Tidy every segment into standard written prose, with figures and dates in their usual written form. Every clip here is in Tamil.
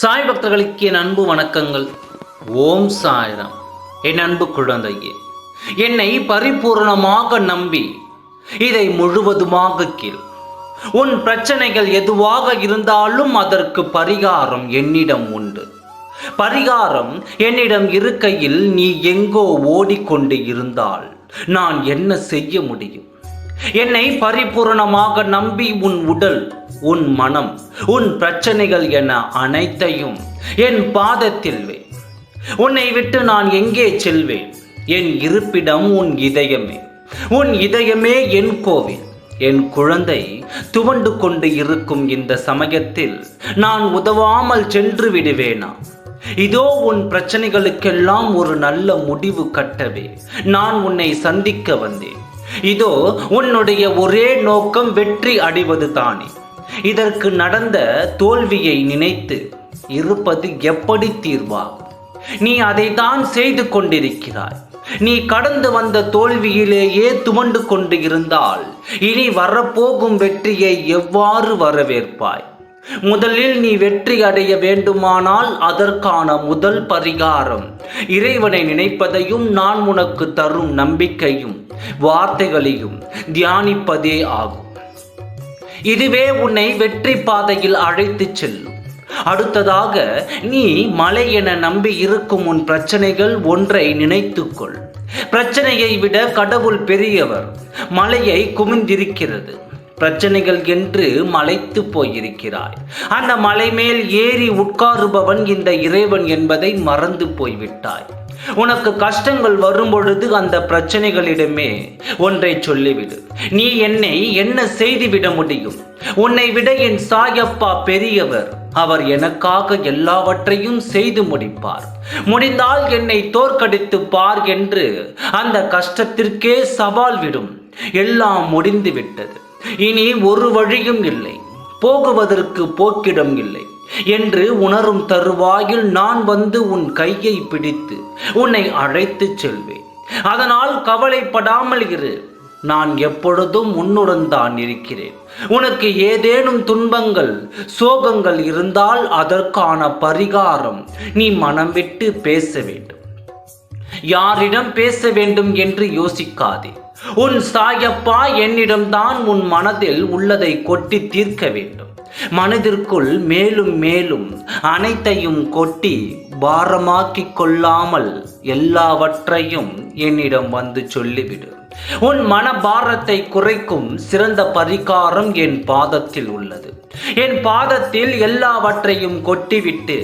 சாய் பக்தர்களுக்கு என் அன்பு வணக்கங்கள். ஓம் சாய்ராம். என் அன்பு குழந்தையே, என்னை பரிபூர்ணமாக நம்பி இதை முழுவதுமாக கேள். உன் பிரச்சனைகள் எதுவாக இருந்தாலும் அதற்கு பரிகாரம் என்னிடம் உண்டு. பரிகாரம் என்னிடம் இருக்கையில் நீ எங்கோ ஓடிக்கொண்டு இருந்தால் நான் என்ன செய்ய முடியும்? என்னை பரிபூரணமாக நம்பி உன் உடல், உன் மனம், உன் பிரச்சனைகள் என அனைத்தையும் என் பாதத்தில் வை. உன்னை விட்டு நான் எங்கே செல்வேன்? என் இருப்பிடம் உன் இதயமே. உன் இதயமே என் கோவில். என் குழந்தை துவண்டு கொண்டு இருக்கும் இந்த சமயத்தில் நான் உதவாமல் சென்று விடுவேனா? இதோ உன் பிரச்சனைகளுக்கெல்லாம் ஒரு நல்ல முடிவு கட்டவே நான் உன்னை சந்திக்க வந்தேன். இதோ உன்னுடைய ஒரே நோக்கம் வெற்றி அடைவது தானே. இதற்கு நடந்த தோல்வியை நினைத்து இருப்பது எப்படி தீர்வாகும்? நீ அதை தான் செய்து கொண்டிருக்கிறாய். நீ கடந்து வந்த தோல்வியிலேயே துவண்டு கொண்டு இருந்தால் இனி வரப்போகும் வெற்றியை எவ்வாறு வரவேற்பாய்? முதலில் நீ வெற்றி அடைய வேண்டுமானால் அதற்கான முதல் பரிகாரம் இறைவனை நினைப்பதையும் நான் உனக்கு தரும் நம்பிக்கையும் வார்த்தைகளையும் தியானிப்பதே ஆகும். இதுவே உன்னை வெற்றி பாதையில் அழைத்து செல்லும். அடுத்ததாக நீ மலை என நம்பி இருக்கும் உன் பிரச்சனைகள் ஒன்றை நினைத்துக்கொள். பிரச்சனையை விட கடவுள் பெரியவர். மலையை குமிந்திருக்கிறது பிரச்சனைகள் என்று மலைத்து போயிருக்கிறாய். அந்த மலை மேல் ஏறி உட்காருபவன் இந்த இறைவன் என்பதை மறந்து போய்விட்டாய். உனக்கு கஷ்டங்கள் வரும்பொழுது அந்த பிரச்சனைகளிடமே ஒன்றை சொல்லிவிடு. நீ என்னை என்ன செய்துவிட முடியும்? உன்னை விட என் சாயப்பா பெரியவர். அவர் எனக்காக எல்லாவற்றையும் செய்து முடிப்பார். முடிந்தால் என்னை தோற்கடித்து பார் என்று அந்த கஷ்டத்திற்கே சவால் விடும். எல்லாம் முடிந்து விட்டது. இனி ஒரு வழியும் இல்லை. போகுவதற்கு போக்கிடம் இல்லை என்று உணரும் தருவாயில் நான் வந்து உன் கையை பிடித்து உன்னை அழைத்து செல்வேன். அதனால் கவலைப்படாமல் இரு. நான் எப்பொழுதும் உன்னுடன் தான் இருக்கிறேன். உனக்கு ஏதேனும் துன்பங்கள், சோகங்கள் இருந்தால் அதற்கான பரிகாரம் நீ மனம் விட்டு பேச வேண்டும். யாரிடம் பேச வேண்டும் என்று யோசிக்காதே. உன் சாயப்பா என்னிடம்தான் உன் மனதில் உள்ளதை கொட்டி தீர்க்க வேண்டும். மனதிற்குள் மேலும் மேலும் அனைத்தையும் கொட்டி பாரமாக்கிக் கொள்ளாமல் எல்லாவற்றையும் என்னிடம் வந்து சொல்லிவிடு. உன் மன பாரத்தை குறைக்கும் சிறந்த பரிகாரம் என் பாதத்தில் உள்ளது. என் பாதத்தில் எல்லாவற்றையும் கொட்டிவிட்டு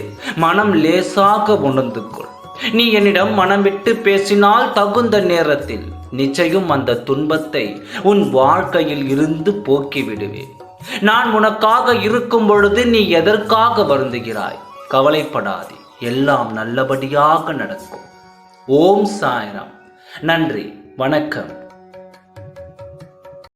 மனம் லேசாக உணர்ந்து கொள். நீ என்னிடம் மனம் விட்டு பேசினால் தகுந்த நேரத்தில் நிச்சயம் அந்த துன்பத்தை உன் வாழ்க்கையில் இருந்து போக்கி விடுவேன். நான் உனக்காக இருக்கும் பொழுது நீ எதற்காக வருந்துகிறாய்? கவலைப்படாதே, எல்லாம் நல்லபடியாக நடக்கும். ஓம் சாய்ராம். நன்றி, வணக்கம்.